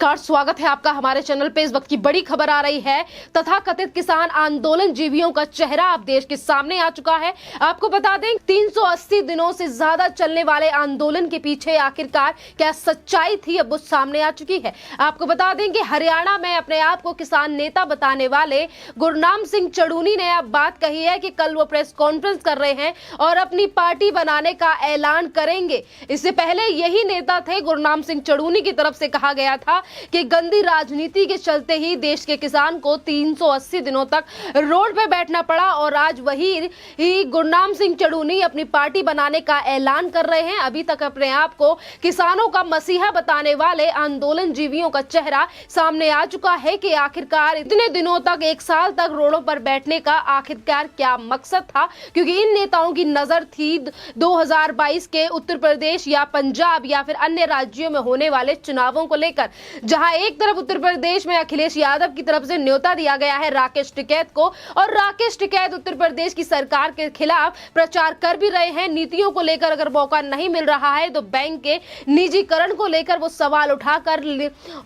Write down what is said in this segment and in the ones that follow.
नमस्कार, स्वागत है आपका हमारे चैनल पे। इस वक्त की बड़ी खबर आ रही है। तथाकथित किसान आंदोलन जीवियों का चेहरा अब देश के सामने आ चुका है। आपको बता दें 380 दिनों से ज्यादा चलने वाले आंदोलन के पीछे आखिरकार क्या सच्चाई थी, अब वो सामने आ चुकी है। आपको बता दें कि हरियाणा में अपने आप को किसान नेता बताने वाले गुरनाम सिंह चड़ूनी ने अब बात कही है कि कल वो प्रेस कॉन्फ्रेंस कर रहे हैं और अपनी पार्टी बनाने का ऐलान करेंगे। इससे पहले यही नेता थे, गुरनाम सिंह चड़ूनी की तरफ से कहा गया था कि गंदी राजनीति के चलते ही देश के किसान को 380 दिनों तक रोड पे बैठना पड़ा और आज वही गुरनाम सिंह चड़ूनी अपनी पार्टी बनाने का ऐलान कर रहे हैं। अभी तक अपने आप को किसानों का मसीहा बताने वाले आंदोलन जीवियों का चेहरा सामने आ चुका है कि आखिरकार इतने दिनों तक, एक साल तक रोडों पर बैठने का आखिरकार क्या मकसद था, क्योंकि इन नेताओं की नजर थी 2022 के उत्तर प्रदेश या पंजाब या फिर अन्य राज्यों में होने वाले चुनावों को लेकर, जहां एक तरफ उत्तर प्रदेश में अखिलेश यादव की तरफ से न्योता दिया गया है राकेश टिकैत को, और राकेश टिकैत उत्तर प्रदेश की सरकार के खिलाफ प्रचार कर भी रहे हैं। नीतियों को लेकर अगर मौका नहीं मिल रहा है तो बैंक के निजीकरण को लेकर वो सवाल उठाकर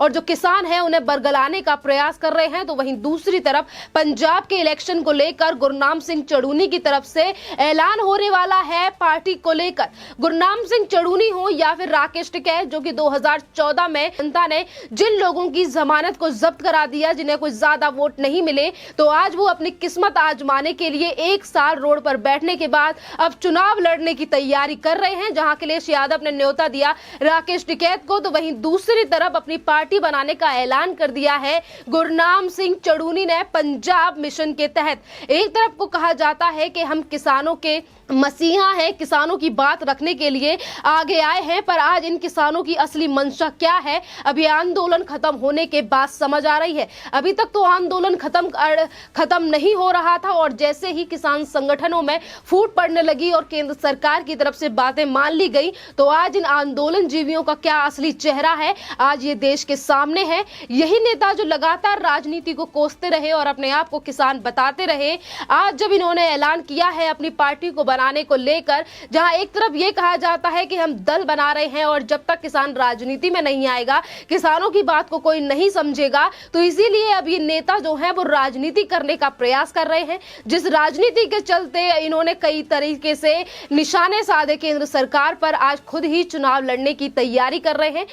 और जो किसान है उन्हें बरगलाने का प्रयास कर रहे हैं। तो वहीं दूसरी तरफ पंजाब के इलेक्शन को लेकर गुरनाम सिंह चड़ूनी की तरफ से ऐलान होने वाला है पार्टी को लेकर। गुरनाम सिंह चड़ूनी हो या फिर राकेश टिकैत, जो कि 2014 में जनता ने जिन लोगों की जमानत को जब्त करा दिया, जिन्हें कुछ ज्यादा वोट नहीं मिले, तो आज वो अपनी किस्मत आजमाने के लिए एक साल रोड पर बैठने के बाद अब चुनाव लड़ने की तैयारी कर रहे हैं। जहां अखिलेश यादव ने न्योता दिया राकेश टिकैत को, तो वहीं दूसरी तरफ अपनी पार्टी बनाने का ऐलान कर दिया है गुरनाम सिंह चड़ूनी ने पंजाब मिशन के तहत। एक तरफ को कहा जाता है कि हम किसानों के मसीहा हैं, किसानों की बात रखने के लिए आगे आए हैं, पर आज इन किसानों की असली मंशा क्या है, अभी आंदोलन खत्म होने के बाद समझ आ रही है। अभी तक तो आंदोलन खत्म नहीं हो रहा था और जैसे ही किसान संगठनों में फूट पड़ने लगी और केंद्र सरकार की तरफ से बातें मान ली गई, तो आज इन आंदोलन जीवियों का क्या असली चेहरा है, आज ये देश के सामने है। यही नेता जो लगातार राजनीति को कोसते रहे और अपने आप को किसान बताते रहे, आज जब इन्होंने ऐलान किया है अपनी पार्टी को बनाने को लेकर, जहां एक तरफ ये कहा जाता है कि हम दल बना रहे हैं और जब तक किसान राजनीति में नहीं आएगा, किसानों की बात को कोई नहीं समझेगा, तो इसीलिए अब ये नेता जो है वो राजनीति करने का प्रयास कर रहे हैं। जिस राजनीति के चलते इन्होंने कई तरीके से निशाने साधे केंद्र सरकार पर, आज खुद ही चुनाव लड़ने की तैयारी कर रहे हैं।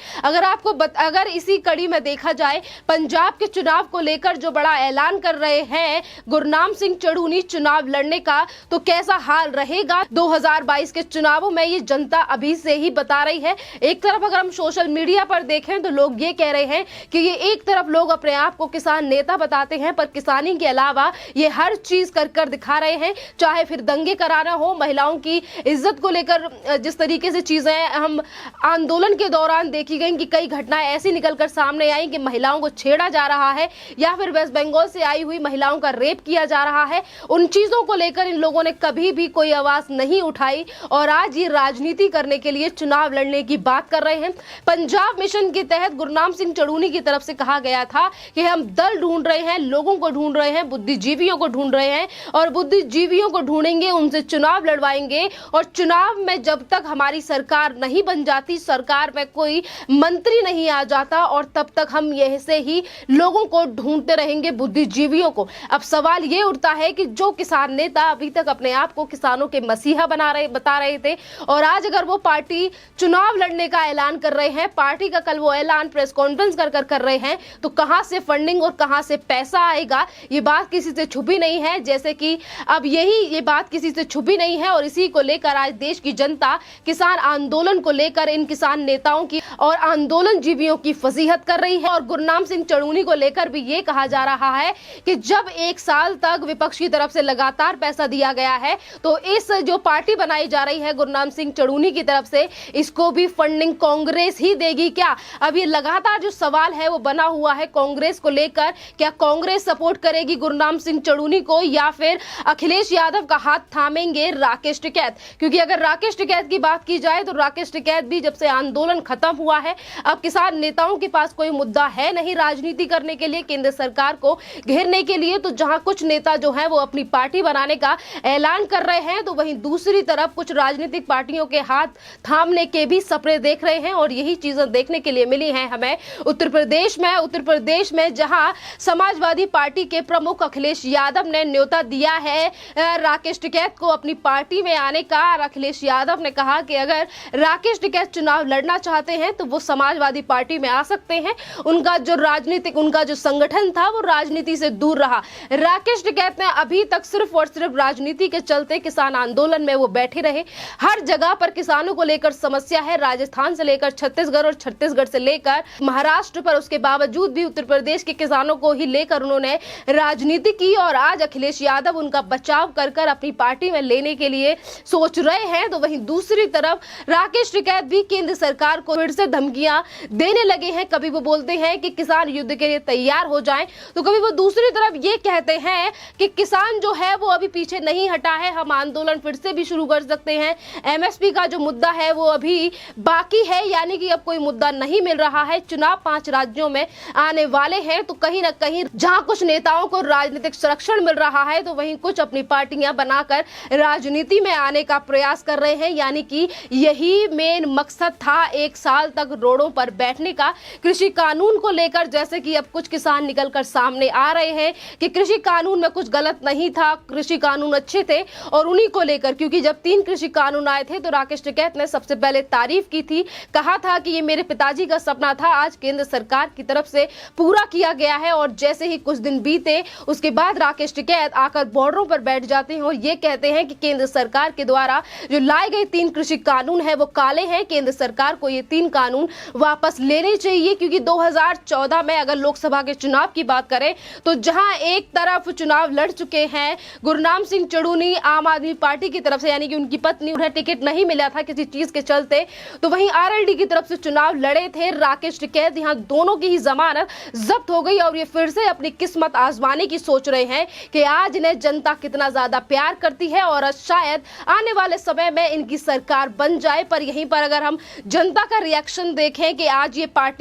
अगर इसी कड़ी में देखा जाए, पंजाब के चुनाव को लेकर जो बड़ा ऐलान कर रहे हैं गुरनाम सिंह चड़ूनी चुनाव लड़ने का, तो कैसा हाल रहेगा 2022 के चुनावों में, ये जनता अभी से ही बता रही है। एक तरफ अगर हम सोशल मीडिया पर देखें तो लोग ये कह रहे हैं कि ये एक तरफ लोग अपने आप को किसान नेता बताते हैं, पर किसानी के अलावा ये हर चीज कर दिखा रहे हैं, चाहे फिर दंगे कराना हो, महिलाओं की इज्जत को लेकर जिस तरीके से चीजें हम आंदोलन के दौरान देखी गई कि कई घटनाएं ऐसी निकलकर सामने आई कि महिलाओं को छेड़ा जा रहा है या फिर वेस्ट बंगाल से आई हुई महिलाओं का रेप किया जा रहा है, उन चीजों को लेकर इन लोगों ने कभी भी कोई आवाज नहीं उठाई और आज ये राजनीति करने के लिए चुनाव लड़ने की बात कर रहे हैं। पंजाब मिशन के तहत गुरनाम सिंह चड़ूनी की तरफ से कहा गया था कि हम दल ढूंढ रहे हैं, लोगों को ढूंढ रहे हैं, बुद्धिजीवियों को ढूंढ रहे हैं और बुद्धिजीवियों को ढूंढेंगे, उनसे चुनाव लड़वाएंगे और चुनाव में जब तक हमारी सरकार नहीं बन जाती, सरकार में कोई मंत्री नहीं आ जाता, और तब तक हम ऐसे ही लोगों को ढूंढते रहेंगे, बुद्धिजीवियों को। अब सवाल ये उठता है कि जो किसान नेता अभी तक अपने आप को किसानों के मसीहा बता रहे थे और आज अगर वो पार्टी चुनाव लड़ने का ऐलान कर रहे हैं, पार्टी का कल वो ऐलान प्रेस कॉन्फ्रेंस कर रहे हैं, तो कहां से फंडिंग और कहां से पैसा आएगा, ये बात किसी से छुपी नहीं है। जैसे कि अब ये बात किसी से छुपी नहीं है और इसी को लेकर आज देश की जनता किसान आंदोलन को लेकर इन किसान नेताओं की और आंदोलन जीवियों की फजीहत कर रही है। और गुरनाम सिंह चड़ूनी को लेकर भी ये कहा जा रहा है कि जब एक साल तक विपक्ष की तरफ से लगातार पैसा दिया गया है, तो इस जो पार्टी बनाई जा रही है गुरनाम सिंह चड़ूनी की तरफ से, इसको भी फंडिंग कांग्रेस ही देगी क्या? अब ये लगातार जो सवाल है वो बना हुआ है कांग्रेस को लेकर, क्या कांग्रेस सपोर्ट करेगी गुरनाम सिंह चड़ूनी को या फिर अखिलेश यादव का हाथ थामेंगे राकेश टिकैत? क्योंकि अगर राकेश टिकैत की बात की जाए तो राकेश टिकैत भी जब से आंदोलन खत्म हुआ है, अब किसान नेताओं के पास कोई मुद्दा है नहीं राजनीति करने के लिए, केंद्र सरकार को घेरने के लिए। तो जहां कुछ नेता जो है वो अपनी पार्टी बनाने का ऐलान कर रहे हैं, तो वहीं दूसरी तरफ कुछ राजनीतिक पार्टियों के हाथ थामने के भी सपने देख रहे हैं और यही चीजें देखने के लिए मिली हैं हमें उत्तर प्रदेश में जहां समाजवादी पार्टी के प्रमुख अखिलेश यादव ने न्योता दिया है राकेश टिकैत को अपनी पार्टी में आने का। अखिलेश यादव ने कहा कि अगर राकेश टिकैत चुनाव लड़ना चाहते हैं तो वो समाजवादी पार्टी में आ सकते हैं। उनका जो संगठन था वो राजनीति से दूर रहा। राकेश टिकैत ने अभी तक सिर्फ और सिर्फ राजनीति के चलते किसान आंदोलन में वो बैठे रहे। हर जगह पर किसानों को लेकर समस्या है, राजस्थान से लेकर छत्तीसगढ़ और छत्तीसगढ़ से लेकर महाराष्ट्र पर। उसके बावजूद भी उत्तर प्रदेश के किसानों को ही लेकर उन्होंने राजनीति की और आज अखिलेश यादव उनका बचाव कर अपनी पार्टी में लेने के लिए सोच रहे हैं। तो वहीं दूसरी तरफ राकेश टिकैत भी केंद्र सरकार को फिर से धमकियां देने लगे हैं। कभी वो बोलते हैं कि किसान युद्ध के लिए तैयार हो जाएं, तो कभी वो दूसरी तरफ ये कहते हैं कि किसान जो है वो अभी पीछे नहीं हटा है, हम आंदोलन फिर से भी शुरू कर सकते हैं। एमएसपी का जो मुद्दा है वो अभी बाकी है, यानी कि अब कोई मुद्दा नहीं मिल रहा है। चुनाव 5 राज्यों में आने वाले हैं, तो कहीं ना कहीं जहां कुछ नेताओं को राजनीतिक संरक्षण मिल रहा है तो वहीं कुछ अपनी पार्टियां बनाकर राजनीति में आने का प्रयास कर रहे हैं। यानी कि यही मेन मकसद था 1 साल तक रोडों पर बैठने का। कृषि कानून को लेकर जैसे कि अब कुछ किसान निकलकर सामने आ रहे हैं कि कृषि कानून में कुछ गलत नहीं था, कृषि कानून अच्छे थे। और उन्हीं को लेकर, क्योंकि जब 3 कृषि कानून आए थे तो राकेश टिकैत ने सबसे पहले तारीफ की थी, कहा था कि ये मेरे पिताजी का सपना था, आज केंद्र सरकार की तरफ से पूरा किया गया है। और जैसे ही कुछ दिन बीते उसके बाद राकेश टिकैत आकर बॉर्डरों पर बैठ जाते हैं और ये कहते हैं कि केंद्र सरकार के द्वारा जो लाए गए 3 कृषि कानून है वो काले हैं, केंद्र सरकार को ये 3 कानून वापस लेने चाहिए। क्योंकि 2014 में अगर लोकसभा के चुनाव की बात करें तो जहां एक तरफ चुनाव लड़ चुके हैं गुरनाम सिंह चड़ूनी आम आदमी पार्टी की तरफ से, यानी कि उनकी पत्नी, उन्हें टिकट नहीं मिला था किसी चीज के चलते, तो वहीं आरएलडी की तरफ से चुनाव लड़े थे राकेश टिकैत। यहां दोनों की ही जमानत जब्त हो गई और ये फिर से अपनी किस्मत आजमाने की सोच रहे हैं कि आज इन्हें जनता कितना ज्यादा प्यार करती है और शायद आने वाले समय में इनकी सरकार बन जाए। पर यहीं पर अगर हम जनता का रिएक्शन देखें कि आज ये पार्टी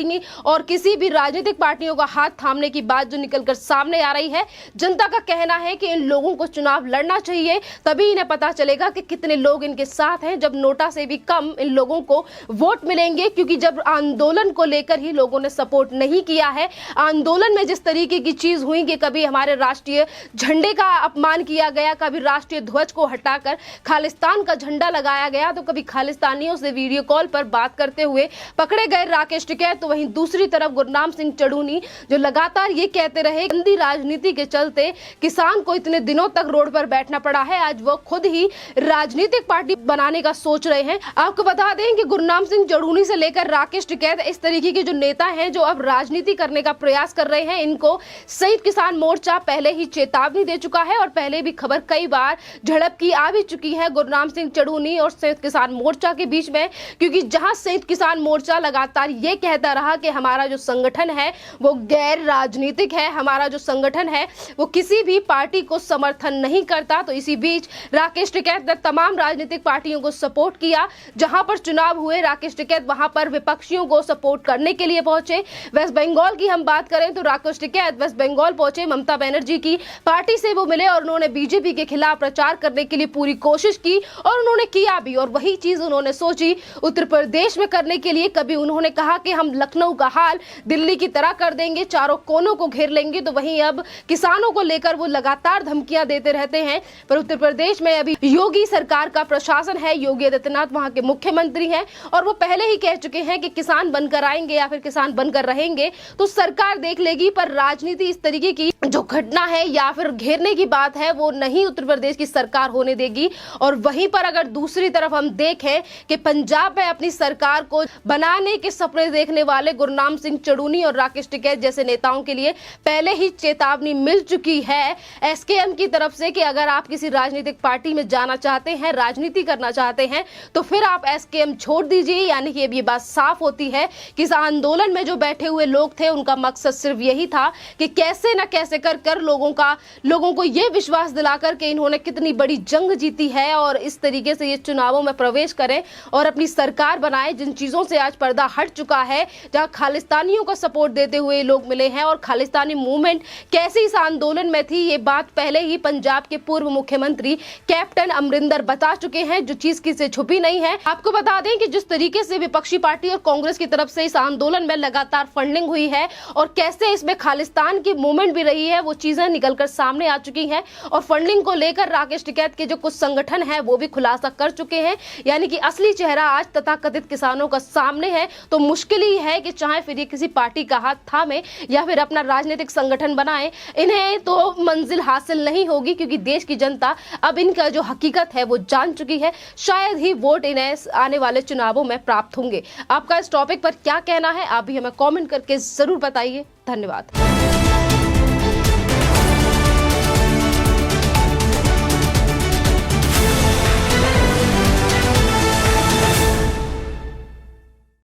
और किसी भी राजनीतिक पार्टियों का हाथ थामने की बात जो निकलकर सामने आ रही है, जनता का कहना है कि इन लोगों को चुनाव लड़ना चाहिए, तभी इन्हें पता चलेगा कि कितने लोग इनके साथ हैं। जब नोटा से भी कम इन लोगों को वोट मिलेंगे, क्योंकि जब आंदोलन को लेकर ही लोगों ने सपोर्ट नहीं किया है, आंदोलन में जिस तरीके की चीज हुई कि कभी हमारे राष्ट्रीय झंडे का अपमान किया गया, कभी राष्ट्रीय ध्वज को हटाकर खालिस्तान का झंडा लगाया गया, तो कभी खालिस्तानियों से वीडियो कॉल पर बात करते हुए पकड़े गए राकेश टिकैत। तो वहीं दूसरी तरफ गुरनाम सिंह चड़ूनी जो लगातार ये कहते रहे गंदी राजनीति के चलते किसान को इतने दिनों तक रोड पर बैठना पड़ा है, आज वो खुद ही राजनीतिक पार्टी बनाने का सोच रहे हैं। आपको बता दें कि गुरनाम सिंह चड़ूनी से लेकर राकेश टिकैत इस तरीके के जो नेता हैं जो अब राजनीति करने का प्रयास कर रहे हैं, इनको संयुक्त किसान मोर्चा पहले ही चेतावनी दे चुका है और पहले भी खबर कई बार झड़प की आ भी चुकी है गुरनाम सिंह चड़ूनी और संयुक्त किसान मोर्चा के बीच में। क्योंकि जहां संयुक्त किसान मोर्चा लगातार ये कहता रहा कि हमारा जो संगठन है वो गैर राजनीतिक है, हमारा जो संगठन है वो किसी भी पार्टी को समर्थन नहीं करता, तो इसी बीच राकेश टिकैत ने तमाम राजनीतिक पार्टियों को सपोर्ट किया। जहां पर चुनाव हुए राकेश टिकैत वहां पर विपक्षियों को सपोर्ट करने के लिए पहुंचे। वेस्ट बंगाल की हम बात करें तो राकेश टिकैत वेस्ट बंगाल पहुंचे, ममता बनर्जी की पार्टी से वो मिले और उन्होंने बीजेपी के खिलाफ प्रचार करने के लिए पूरी कोशिश की और उन्होंने किया भी। और वही चीज उन्होंने सोची उत्तर प्रदेश में करने के लिए। कभी उन्होंने कहा कि हम लखनऊ का हाल दिल्ली की तरह कर देंगे, चारों कोनों को घेर लेंगे, तो वहीं अब किसानों को लेकर वो लगातार धमकियां देते रहते हैं। पर उत्तर प्रदेश में अभी योगी सरकार का प्रशासन है, योगी आदित्यनाथ वहां के मुख्यमंत्री हैं और वो पहले ही कह चुके हैं कि किसान बनकर आएंगे या फिर किसान बनकर रहेंगे तो सरकार देख लेगी। पर राजनीति इस तरीके की जो घटना है या फिर घेरने की बात है वो नहीं उत्तर प्रदेश की सरकार होने देगी। और वहीं पर अगर दूसरी तरफ हम देखें कि पंजाब में अपनी सरकार को बनाने के सपने देखने वाले गुरनाम सिंह चड़ूनी और राकेश टिकैत जैसे नेताओं के लिए पहले ही चेतावनी मिल चुकी है एसकेएम की तरफ से कि अगर आप किसी राजनीतिक पार्टी में जाना चाहते हैं, राजनीति करना चाहते हैं, तो फिर आप एसकेएम छोड़ दीजिए। यानी कि अब ये बात साफ होती है कि इस आंदोलन में जो बैठे हुए लोग थे उनका मकसद सिर्फ यही था कि कैसे न कैसे कर लोगों को ये विश्वास दिलाकर कि इन्होंने कितनी बड़ी जंग जीती है और इस तरीके से ये चुनावों में प्रवेश करें और अपनी सरकार बनाए। जिन चीजों से आज पर्दा हट चुका है, जहां खालिस्तानियों को सपोर्ट देते हुए लोग मिले हैं और खालिस्तानी मूवमेंट कैसे इस आंदोलन में थी, ये बात पहले ही पंजाब के पूर्व मुख्यमंत्री कैप्टन अमरिंदर बता चुके हैं, जो चीज किसी से छुपी नहीं है। आपको बता दें कि जिस तरीके से विपक्षी पार्टी और कांग्रेस की तरफ से इस आंदोलन आंदोलन में लगातार फंडिंग हुई है और कैसे इसमें खालिस्तान की मूवमेंट भी रही है, वो चीजें निकलकर सामने आ चुकी हैं। और फंडिंग को लेकर राकेश टिकैत के जो कुछ संगठन हैं वो भी खुलासा कर चुके हैं, यानी कि असली चेहरा आज तथाकथित किसानों का सामने है। तो मुश्किल ही है कि चाहे फिर ये किसी पार्टी का हाथ थामे या फिर अपना राजनीतिक संगठन बनाए, इन्हें तो मंजिल हासिल नहीं होगी, क्योंकि देश की जनता अब इनका जो हकीकत है वो जान चुकी है। शायद ही वोट इन्हें आने वाले चुनावों में प्राप्त होंगे। आपका इस टॉपिक पर क्या कहना है, आप भी हमें कमेंट करके जरूर बताइए। धन्यवाद।